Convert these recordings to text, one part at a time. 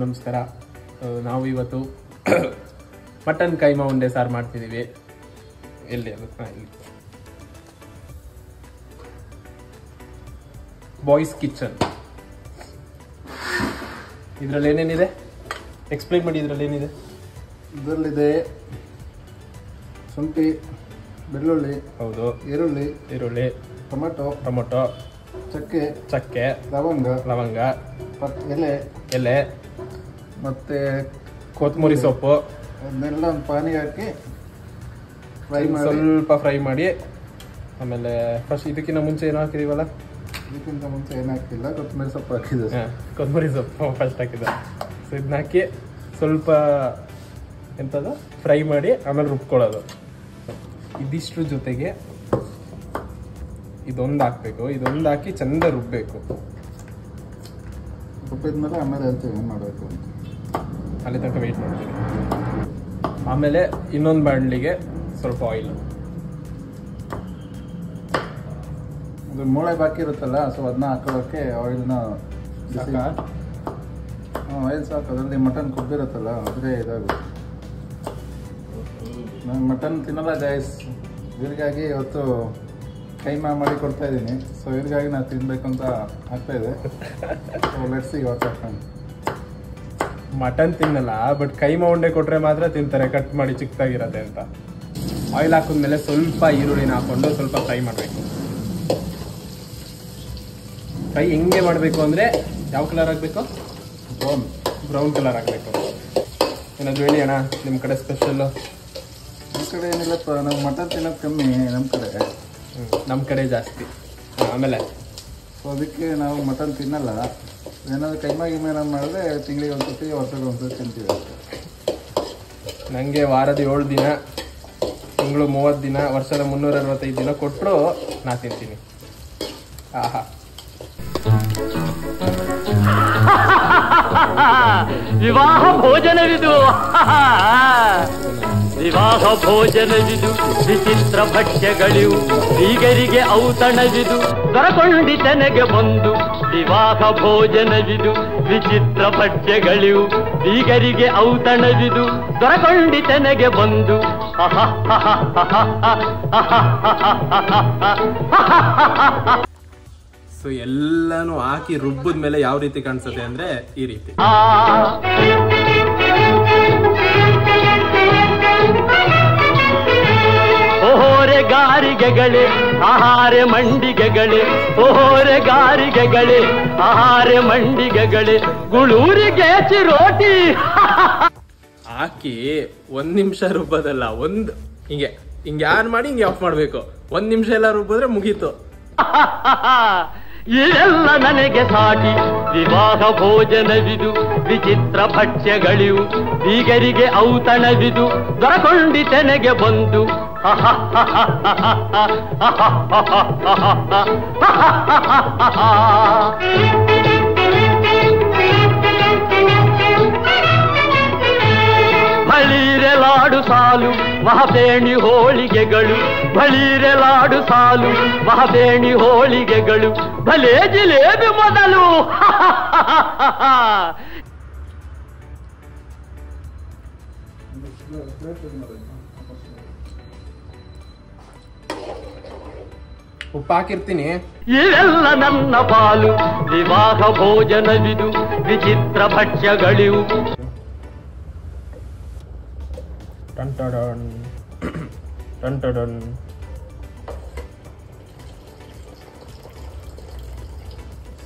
ನಮಸ್ಕಾರ. ನಾವು ಇವತ್ತು ಮಟನ್ ಕೈಮಾ ಉಂಡೆ ಸಾರು ಮಾಡ್ತಿದ್ದೀವಿ. ಎಲ್ಲಿ ಅದು ಇಲ್ಲಿ ಬಾಯ್ಸ್ ಕಿಚನ್. ಇದರಲ್ಲಿ ಏನೇನಿದೆ ಎಕ್ಸ್ಪ್ಲೈನ್ ಮಾಡಿ. ಇದರಲ್ಲಿ ಏನಿದೆ? ಇದರಲ್ಲಿದೆ ಶುಂಠಿ, ಬೆಳ್ಳುಳ್ಳಿ, ಹೌದು, ಈರುಳ್ಳಿ, ಟೊಮೊಟೊ, ಚಕ್ಕೆ, ಲವಂಗ, ಎಲೆ ಮತ್ತೆ ಕೊತ್ತಂಬರಿ ಸೊಪ್ಪು ಅದನ್ನೆಲ್ಲ ಒಂದು ಪಾನಿಗೆ ಹಾಕಿ ಸ್ವಲ್ಪ ಫ್ರೈ ಮಾಡಿ. ಆಮೇಲೆ ಫಸ್ಟ್ ಇದಕ್ಕಿಂತ ಮುಂಚೆ ಏನು ಹಾಕಿದೀವಲ್ಲ, ಇದಕ್ಕಿಂತ ಮುಂಚೆ ಏನು ಹಾಕಿಲ್ಲ, ಕೊತ್ತಂಬರಿ ಸೊಪ್ಪು ಹಾಕಿದ್ದೆ. ಕೊತ್ತಂಬರಿ ಸೊಪ್ಪು ಫಸ್ಟ್ ಹಾಕಿದ್ದೆ. ಸೊ ಇದನ್ನ ಹಾಕಿ ಸ್ವಲ್ಪ ಎಂಥದ್ದು ಫ್ರೈ ಮಾಡಿ ಆಮೇಲೆ ರುಬ್ಕೊಳ್ಳೋದು. ಇದಿಷ್ಟು ಜೊತೆಗೆ ಇದೊಂದು ಹಾಕ್ಬೇಕು. ಇದೊಂದು ಹಾಕಿ ಚಂದ ರುಬ್ಬೇಕು. ರುಬ್ಬಿದ್ಮೇಲೆ ಆಮೇಲೆ ಹೇಳ್ತೀವಿ ಏನು ಮಾಡಬೇಕು ಅಂತ. ಅಲ್ಲಿ ತನಕ ವೆಯ್ಟ್ ಮಾಡ್ತೀವಿ. ಆಮೇಲೆ ಇನ್ನೊಂದು ಬಾಣಲಿಗೆ ಸ್ವಲ್ಪ ಆಯಿಲ್. ಅದು ಮೂಳೆ ಬಾಕಿ ಇರುತ್ತಲ್ಲ, ಸೊ ಅದನ್ನ ಹಾಕೊಳ್ಳೋಕ್ಕೆ ಆಯಿಲ್ನ ಆಯಿಲ್ ಸಾಕು. ಅದರಲ್ಲಿ ಮಟನ್ ಕೊಬ್ಬಿರುತ್ತಲ್ಲ, ಅದೇ ಇದಾಗುತ್ತೆ. ನಾನು ಮಟನ್ ತಿನ್ನಲ್ಲ ಗೈಸ್, ಇವ್ರಿಗಾಗಿ ಇವತ್ತು ಕೈಮಾ ಮಾಡಿ ಕೊಡ್ತಾ ಇದ್ದೀನಿ. ಸೊ ಇವ್ರಿಗಾಗಿ ನಾನು ತಿನ್ಬೇಕು ಅಂತ ಆಗ್ತಾ ಇದೆ. So let's see what happens. Mutton ತಿನ್ನಲ್ಲ, ಬಟ್ ಕೈಮಾ ಉಂಡೆ ಕೊಟ್ರೆ ಮಾತ್ರ ತಿಂತಾರೆ, ಕಟ್ ಮಾಡಿ ಚಿಕ್ಕದಾಗಿರತ್ತೆ ಅಂತ. ಆಯಿಲ್ ಹಾಕಿದ್ಮೇಲೆ ಸ್ವಲ್ಪ ಈರುಳ್ಳಿನ ಹಾಕೊಂಡು ಸ್ವಲ್ಪ ಫ್ರೈ ಮಾಡಬೇಕು. ಫ್ರೈ ಹೆಂಗೆ ಮಾಡಬೇಕು ಅಂದರೆ ಯಾವ ಕಲರ್ ಆಗಬೇಕು? ಬ್ರೌನ್ ಕಲರ್ ಆಗಬೇಕು. ಏನಾದರೂ ಹೇಳಿ ಅಣ್ಣ, ನಿಮ್ಮ ಕಡೆ ಸ್ಪೆಷಲ್ಲು? ನಮ್ಮ ಕಡೆ ಏನಿಲ್ಲಪ್ಪ, ನಾವು ಮಟನ್ ತಿನ್ನೋದು ಕಮ್ಮಿ ನಮ್ಮ ಕಡೆ ಜಾಸ್ತಿ. ಆಮೇಲೆ ಸೊ ಅದಕ್ಕೆ ನಾವು ಮಟನ್ ತಿನ್ನಲ್ಲ. ಏನಾದರೂ ಕೈಮಾ ಏನಾದ್ರು ಮಾಡಿದ್ರೆ ತಿಂಗಳಿಗೆ ಒಂದ್ಸತಿ, ವರ್ಷಕ್ಕೆ ಒಂದ್ಸತಿ ತಿಂತೀವಿ. ನನಗೆ ವಾರದ 7 ದಿನ, ತಿಂಗಳು 30 ದಿನ, ವರ್ಷದ 365 ದಿನ ಕೊಟ್ಟರು ನಾ ತಿಂತೀನಿ. ಆಹಾ, ವಿವಾಹ ಭೋಜನವಿದು, ವಿವಾಹ ಭೋಜನವಿದು, ವಿಚಿತ್ರ ಭಕ್ಷ್ಯಗಳಿವು, ಬೀಗರಿಗೆ ಔತಣವಿದು, ದೊರಕೊಂಡಿತನೆಗೆ ಬಂದು. ವಿವಾಹ ಭೋಜನವಿದು, ವಿಚಿತ್ರ ಭಕ್ಷ್ಯಗಳಿವು, ಬೀಗರಿಗೆ ಔತಣವಿದು, ದೊರಕೊಂಡಿತನೆಗೆ ಬಂದು. ಸೊ ಎಲ್ಲಾನು ಹಾಕಿ ರುಬ್ಬದ ಮೇಲೆ ಯಾವ ರೀತಿ ಕಾಣಿಸುತ್ತೆ ಅಂದ್ರೆ ಈ ರೀತಿ. ಓಹೋರೆ ಗಾರಿಗೆಗಳೇ ಆಹಾರ ಮಂಡಿಗೆಗಳೇ, ಓಹೋರೆ ಗಾರಿಗೆಗಳೇ ಆಹಾರ ಮಂಡಿಗೆಗಳೇ, ಗುಳೂರಿಗೆ ಚಿರೋಟಿ ಹಾಕಿ 1 ನಿಮಿಷ ರುಬ್ಬೋದಲ್ಲ, ಹಿಂಗೆ ಆನ್ ಮಾಡಿ ಹಿಂಗೆ ಆಫ್ ಮಾಡ್ಬೇಕು. 1 ನಿಮಿಷ ಎಲ್ಲ ರುಬ್ಬಿದ್ರೆ ಮುಗೀತು. ಇದೆಲ್ಲ ನನಗೆ ಸಾಟಿ. ವಿವಾಹ ಭೋಜನವಿದು, ವಿಚಿತ್ರ ಭಕ್ಷ್ಯಗಳಿವು, ಬೀಗರಿಗೆ ಔತಣವಿದು, ದೊರಕೊಂಡಿತೆನೆಗೆ ಬಂದು. ಬಳಿರೆಲಾಡು ಸಾಲು ಮಹಬೇಣಿ ಹೋಳಿಗೆಗಳು, ಬಳಿರೆಲಾಡು ಸಾಲು ಮಹಬೇಣಿ ಹೋಳಿಗೆಗಳು, ಭಲೇ ಜಿಲೇಬಿ ಮೊದಲು. ಉಪ್ಪು ಹಾಕಿರ್ತೀನಿ. ಇವೆಲ್ಲ ನನ್ನ ಪಾಲು. ವಿವಾಹ ಭೋಜನವಿದು, ವಿಚಿತ್ರ ಭಕ್ಷ್ಯಗಳಿವು.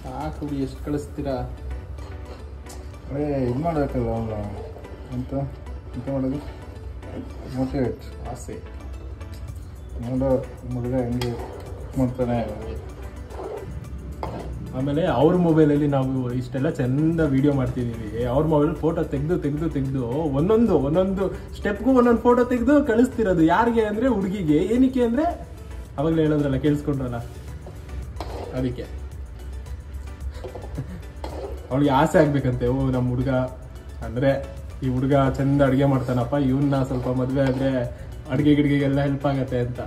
ಸಾಕು, ಎಷ್ಟು ಕಳಿಸ್ತೀರಾ? ಇದು ಮಾಡಬೇಕಲ್ಲ ಅವನು ಅಂತ ಮಾಡೋದು, ಮೋಟಿವೇಟ್ ಆಸೆ. ನೋಡೋ ಹುಡುಗ ಹೆಂಗೆ ಮಾಡ್ತಾನೆ. ಆಮೇಲೆ ಅವ್ರ ಮೊಬೈಲಲ್ಲಿ ನಾವು ಇಷ್ಟೆಲ್ಲ ಚಂದ ವಿಡಿಯೋ ಮಾಡ್ತಿದ್ದೀವಿ. ಅವ್ರ ಮೊಬೈಲ್ ಫೋಟೋ ತೆಗೆದು ಒಂದೊಂದು ಸ್ಟೆಪ್ಗೂ ಒಂದೊಂದು ಫೋಟೋ ತೆಗೆದು ಕಳಿಸ್ತಿರೋದು. ಯಾರಿಗೆ ಅಂದರೆ ಹುಡುಗಿಗೆ. ಏನಕ್ಕೆ ಅಂದರೆ ಅವಾಗಲೇ ಹೇಳೋದ್ರಲ್ಲ, ಕೇಳಿಸ್ಕೊಂಡ್ರಲ್ಲ, ಅದಕ್ಕೆ ಅವಳಿಗೆ ಆಸೆ ಆಗ್ಬೇಕಂತೆ. ಓ, ನಮ್ಮ ಹುಡುಗ ಅಂದರೆ ಈ ಹುಡುಗ ಚಂದ ಅಡುಗೆ ಮಾಡ್ತಾನಪ್ಪ, ಇವನ್ನ ಸ್ವಲ್ಪ ಮದುವೆ ಆದರೆ ಅಡುಗೆ ಗಿಡ್ಗೆಗೆಲ್ಲ ಹೆಲ್ಪ್ ಆಗತ್ತೆ ಅಂತ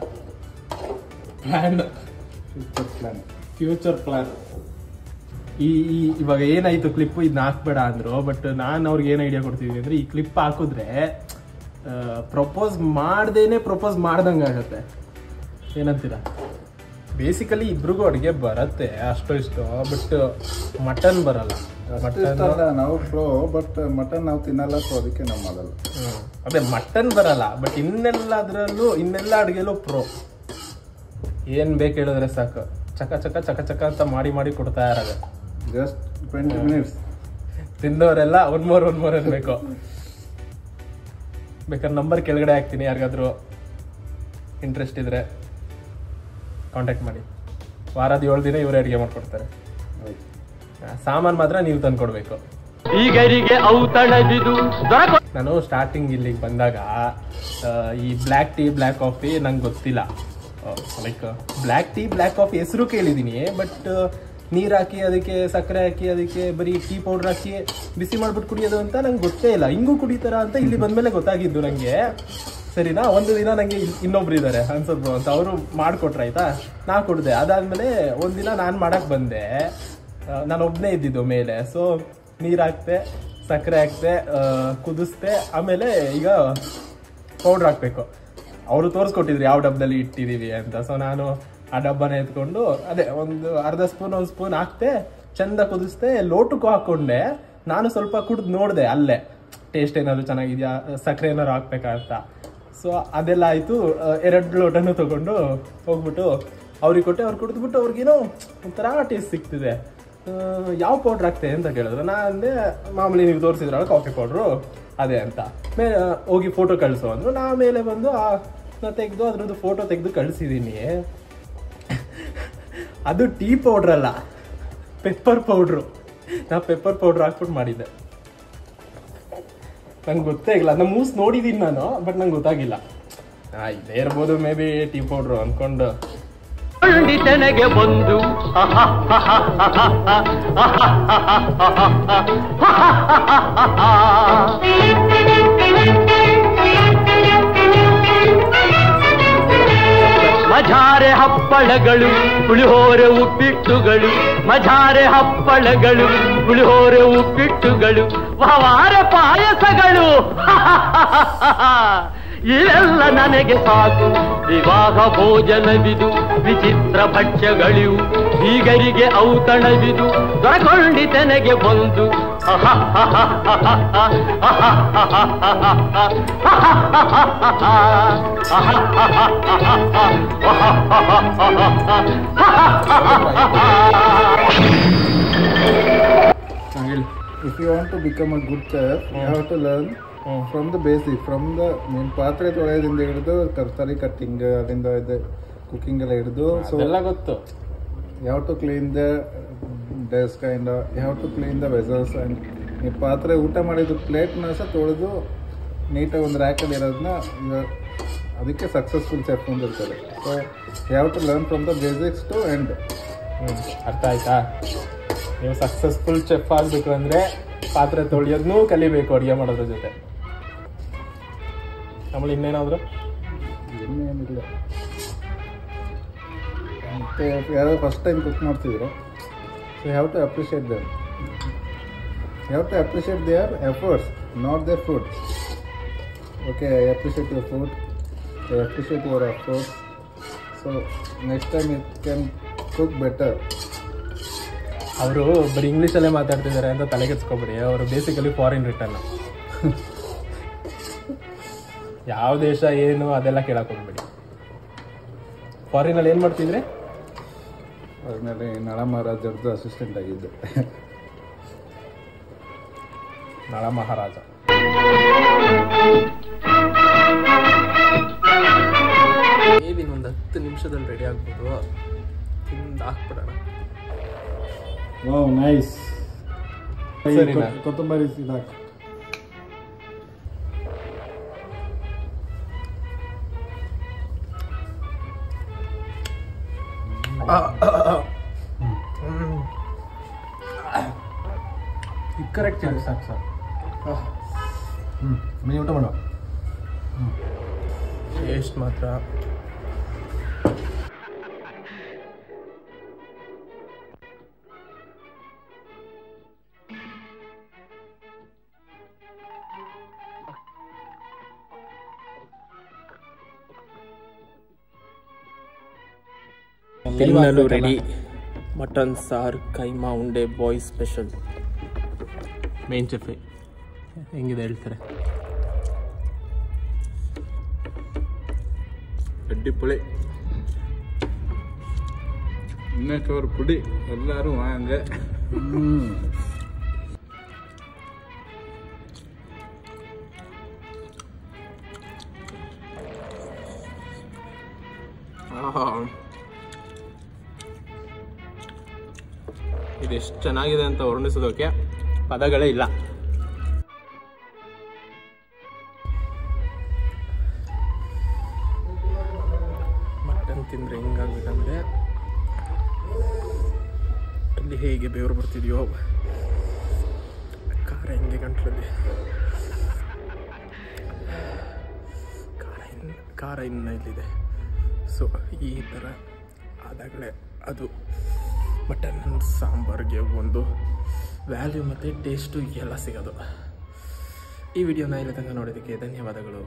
ಫ್ಯೂಚರ್ ಪ್ಲಾನ್. ಇವಾಗ ಏನಾಯ್ತು ಕ್ಲಿಪ್ ಇದನ್ನ ಹಾಕ್ಬೇಡ ಅಂದ್ರು, ಬಟ್ ನಾನು ಅವ್ರಿಗೆ ಏನ್ ಐಡಿಯಾ ಕೊಡ್ತಿದ್ವಿ ಅಂದ್ರೆ ಈ ಕ್ಲಿಪ್ ಹಾಕಿದ್ರೆ ಪ್ರಪೋಸ್ ಮಾಡ್ದೇನೆ ಪ್ರಪೋಸ್ ಮಾಡ್ದಂಗೆ ಆಗತ್ತೆ. ಏನಂತೀರಾ? ಬೇಸಿಕಲಿ ಇಬ್ರಿಗೂ ಅಡುಗೆ ಬರತ್ತೆ ಅಷ್ಟೋ ಇಷ್ಟೋ, ಬಟ್ ಮಟನ್ ಬರಲ್ಲ. ನಾವು ಪ್ರೋ, ಬಟ್ ಮಟನ್ ನಾವು ತಿನ್ನಲ್ಲ, ಸೊ ಅದಕ್ಕೆ ನಾವು ಮಾಡಲ್ಲ. ಅದೇ ಮಟನ್ ಬರಲ್ಲ, ಬಟ್ ಇನ್ನೆಲ್ಲ ಅಡುಗೆಲೂ ಪ್ರೋ. ಏನ್ ಬೇಕು ಹೇಳಿದ್ರೆ ಸಾಕು, ಚಕ ಚಕ ಚಕ ಚಕ ಅಂತ ಮಾಡಿ ಕೊಡ್ತಾ ಇರೋದು. Just 20 minutes. ತಿಂದವರೆಲ್ಲ ಒನ್ ಮೋರ್ ಅನ್ಬೇಕು. ಬೇಕಾದ್ರೆ ನಂಬರ್ ಕೆಳಗಡೆ ಹಾಕ್ತೀನಿ, ಯಾರಿಗಾದ್ರೂ ಇಂಟ್ರೆಸ್ಟ್ ಇದ್ರೆ ಕಾಂಟ್ಯಾಕ್ಟ್ ಮಾಡಿ. ವಾರದ 7 ದಿನ ಇವರೇ ಅಡುಗೆ ಮಾಡ್ಕೊಡ್ತಾರೆ. ಸಾಮಾನು ಮಾತ್ರ ನೀವು ತಂದು ಕೊಡ್ಬೇಕು. ನಾನು ಸ್ಟಾರ್ಟಿಂಗ್ ಇಲ್ಲಿಗೆ ಬಂದಾಗ ಈ ಬ್ಲ್ಯಾಕ್ ಟೀ ಬ್ಲ್ಯಾಕ್ ಕಾಫಿ ನಂಗೆ ಗೊತ್ತಿಲ್ಲ. Like black tea black coffee ಹೆಸರು ಕೇಳಿದ್ದೀನಿ, ಬಟ್ ನೀರು ಹಾಕಿ ಅದಕ್ಕೆ ಸಕ್ಕರೆ ಹಾಕಿ ಅದಕ್ಕೆ ಬರೀ ಟೀ ಪೌಡರ್ ಹಾಕಿ ಬಿಸಿ ಮಾಡ್ಬಿಟ್ಟು ಕುಡಿಯೋದು ಅಂತ ನಂಗೆ ಗೊತ್ತೇ ಇಲ್ಲ. ಹಿಂಗೂ ಕುಡಿತಾರ ಅಂತ ಇಲ್ಲಿ ಬಂದ್ಮೇಲೆ ಗೊತ್ತಾಗಿದ್ದು ನನಗೆ. ಸರಿನಾ, ಒಂದು ದಿನ ನನಗೆ ಇನ್ನೊಬ್ರು ಇದ್ದಾರೆ ಅನ್ಸೋದು ಅಂತ, ಅವರು ಮಾಡಿಕೊಟ್ರು ಆಯ್ತಾ, ನಾ ಕೊಡಿದೆ. ಅದಾದ್ಮೇಲೆ ಒಂದಿನ ನಾನು ಮಾಡಕ್ಕೆ ಬಂದೆ, ನಾನು ಒಬ್ಬನೇ ಇದ್ದಿದ್ದು ಮೇಲೆ. ಸೊ ನೀರು ಹಾಕ್ತೆ, ಸಕ್ಕರೆ ಹಾಕ್ತೆ, ಕುದಿಸ್ತೆ, ಆಮೇಲೆ ಈಗ ಪೌಡ್ರ್ ಹಾಕಬೇಕು. ಅವರು ತೋರಿಸ್ಕೊಟ್ಟಿದ್ರು ಯಾವ ಡಬ್ಬದಲ್ಲಿ ಇಟ್ಟಿದ್ದೀವಿ ಅಂತ. ಸೊ ನಾನು ಆ ಡಬ್ಬನ ಎತ್ಕೊಂಡು ಅದೇ ಒಂದು ಅರ್ಧ ಸ್ಪೂನ್ 1 ಸ್ಪೂನ್ ಹಾಕ್ತೆ, ಚಂದ ಕುದಿಸ್ತೆ, ಲೋಟಕ್ಕೂ ಹಾಕ್ಕೊಂಡೆ. ನಾನು ಸ್ವಲ್ಪ ಕುಡ್ದು ನೋಡಿದೆ ಅಲ್ಲೇ ಟೇಸ್ಟ್ ಏನಾದ್ರು ಚೆನ್ನಾಗಿದೆಯಾ, ಸಕ್ಕರೆ ಏನಾದ್ರು ಹಾಕ್ಬೇಕಾ. ಸೊ ಅದೆಲ್ಲ ಆಯಿತು. 2 ಲೋಟನೂ ತೊಗೊಂಡು ಹೋಗ್ಬಿಟ್ಟು ಅವ್ರಿಗೆ ಕೊಟ್ಟೆ. ಅವ್ರು ಕುಡಿದ್ಬಿಟ್ಟು ಅವ್ರಿಗೇನೋ ಒಂಥರ ಟೇಸ್ಟ್ ಸಿಗ್ತಿದೆ. ಯಾವ ಪೌಡ್ರ್ ಹಾಕ್ತೆ ಅಂತ ಕೇಳಿದ್ರು. ನಾನು ಅಂದೆ ಮಾಮೂಲಿ ನೀವು ತೋರಿಸಿದ್ರಲ್ಲ ಕಾಫಿ ಪೌಡ್ರು ಅದೇ ಅಂತ. ಮೇಲೆ ಹೋಗಿ ಫೋಟೋ ಕಳಿಸು ಅಂದರು. ನಾ ಮೇಲೆ ಬಂದು ತೆಗೆದು ಅದ್ರದ್ದು ಫೋಟೋ ತೆಗೆದು ಕಳಿಸಿದ್ದೀನಿ. ಅದು ಟೀ ಪೌಡ್ರ್ ಅಲ್ಲ, ಪೆಪ್ಪರ್ ಪೌಡ್ರು. ನಾ ಪೆಪ್ಪರ್ ಪೌಡ್ರ್ ಹಾಕ್ಬಿಟ್ಟು ಮಾಡಿದ್ದೆ. ನಂಗೆ ಗೊತ್ತೇ ಇಲ್ಲ, ನಮ್ಮ ಮೂಸ್ ನೋಡಿದ್ದೀನಿ ನಾನು, ಬಟ್ ನಂಗೆ ಗೊತ್ತಾಗಿಲ್ಲ. ಇದೇ ಇರ್ಬೋದು ಮೇ ಬಿ ಟೀ ಪೌಡ್ರು ಅನ್ಕೊಂಡು. ಪಂಡಿತನಿಗೆ ಬಂದು ಮಜಾರೆ ಹಪ್ಪಳಗಳು ಪುಳಿಹೋರೆ ಉಪ್ಪಿಟ್ಟುಗಳು, ಮಜಾರೆ ಹಪ್ಪಳಗಳು ಪುಳಿಹೋರೆ ಉಪ್ಪಿಟ್ಟುಗಳು, ವಾರ ಪಾಯಸಗಳು. ಇವೆಲ್ಲ ನನಗೆ ಸಾಕು, ವಿವಾಹ ಭೋಜನವಿದು, ವಿಚಿತ್ರ ಭಕ್ಷ್ಯಗಳಿವು, ಬೀಗರಿಗೆ ಔತಣವಿದು, ದೊರಕೊಂಡಿತನೆಗೆ ಬಂದು. If you want to become a good chef, you have to learn from the basic, from the ಪಾತ್ರೆ ತೊಳೆಯೋದ್ರಿಂದ ಹಿಡಿದು ತರಕಾರಿ ಕಟ್ಟಿಂಗ್, ಅದರಿಂದ ಇದು ಕುಕಿಂಗ್ ಎಲ್ಲ ಹಿಡಿದು. ಸೊ ಎಲ್ಲ ಗೊತ್ತು. you have to clean the desk and you have to clean the vessels. and ಈ ಪಾತ್ರೆ ಊಟ ಮಾಡಿದ ಪ್ಲೇಟ್ನ ಸಹ ತೊಳೆದು ನೀಟಾಗಿ ಒಂದು ರ್ಯಾಕಲ್ಲಿ ಇರೋದನ್ನ ಅದಕ್ಕೆ ಸಕ್ಸಸ್ಫುಲ್ ಚೆಫ್ ಅಂತ ಇರ್ತಾರೆ. So you have to learn from the basics to end. ಅರ್ಥ ಆಯ್ತಾ? ನೀವು ಸಕ್ಸಸ್ಫುಲ್ ಚೆಫ್ ಆಗಬೇಕು ಅಂದರೆ ಪಾತ್ರೆ ತೊಳೆಯೋದನ್ನೂ ಕಲಿಬೇಕು ಅಡುಗೆ ಮಾಡೋದ್ರ ಜೊತೆ. ಆಮೇಲೆ ಇನ್ನೇನಾದರೂ ಇನ್ನೇನಿಲ್ಲ. ಮತ್ತು ಯಾರೋ ಫಸ್ಟ್ ಟೈಮ್ ಕುಕ್ ಮಾಡ್ತಿದ್ರು, so you have to appreciate them. You have to appreciate their efforts, not their food. Okay, I appreciate your food, I appreciate your efforts. So next time it can cook better. ಅವರು ಬರೀ ಇಂಗ್ಲೀಷಲ್ಲೇ ಮಾತಾಡ್ತಿದ್ದಾರೆ ಅಂತ ತಲೆಗೆಡ್ಸ್ಕೊಬೇಡಿ. ಅವರು basically foreign return. ಯಾವ ದೇಶ ಏನು ಅದೆಲ್ಲ ಕೇಳಕ್ಕೆ ಹೋಗ್ಬೇಡಿ. ಫಾರಿನಲ್ಲಿ ಏನು ಮಾಡ್ತಿದ್ರೆ? ಅದರಲ್ಲಿ ನಳ ಮಹಾರಾಜರದ್ದು ಅಸಿಸ್ಟೆಂಟ್ ಆಗಿದ್ದೆ. ನಳ ಮಹಾರಾಜ. ಮೇಬಿ ಒಂದು 10 ನಿಮಿಷದಲ್ಲಿ ರೆಡಿ ಆಗ್ಬೋದು. ತಿಂದು ಹಾಕ್ಬಿಡೋಣ. Wow, nice. ಸರಿನಾ? ಕೊತ್ತಂಬರಿ ಇದಾಕ. ಕರೆಕ್ಟ್ ಇದೆ. ಸಾಕು ಸಾಕು. ಮನೆ ಊಟ ಮಾಡೋ. ಟೇಸ್ಟ್ ಮಾತ್ರ ತಿನ್ನಲು ರೆಡಿ ಮಟನ್ ಸಾರು ಕೈಮಾ ಉಂಡೆ ಬಾಯ್ ಸ್ಪೆಷಲ್ ಮೇನ್ ಚೆಫೆ ಹೆಂಗಿದೆ ಹೇಳ್ತಾರೆ. ಅಡ್ಡಿಪೊಳಿ ಇನ್ನೇಕವ್ರ ಪುಡಿ ಎಲ್ಲರೂ ಹಂಗೆ. ಇದೆಷ್ಟು ಚೆನ್ನಾಗಿದೆ ಅಂತ ವರ್ಣಿಸೋದಕ್ಕೆ ಪದಗಳೇ ಇಲ್ಲ. ಮಟನ್ ತಿಂದರೆ ಹೆಂಗಾಗಬೇಕಂದ್ರೆ ಅಲ್ಲಿ ಹೇಗೆ ಬೆವರು ಬರ್ತಿದೆಯೋ ಖಾರ ಹೆಂಗೆ ಗಂಟ್ಲಲ್ಲಿ ಖಾರ ಇನ್ನು ಇಲ್ಲಿದೆ. ಸೊ ಈ ಥರ ಆದಾಗಲೇ ಅದು ಮಟನ್ ಸಾಂಬಾರಿಗೆ ಒಂದು ವ್ಯಾಲ್ಯೂ ಮತ್ತು ಟೇಸ್ಟು ಎಲ್ಲ ಸಿಗೋದು. ಈ ವಿಡಿಯೋನ ಇಲ್ಲಿ ತನಕ ನೋಡೋದಕ್ಕೆ ಧನ್ಯವಾದಗಳು.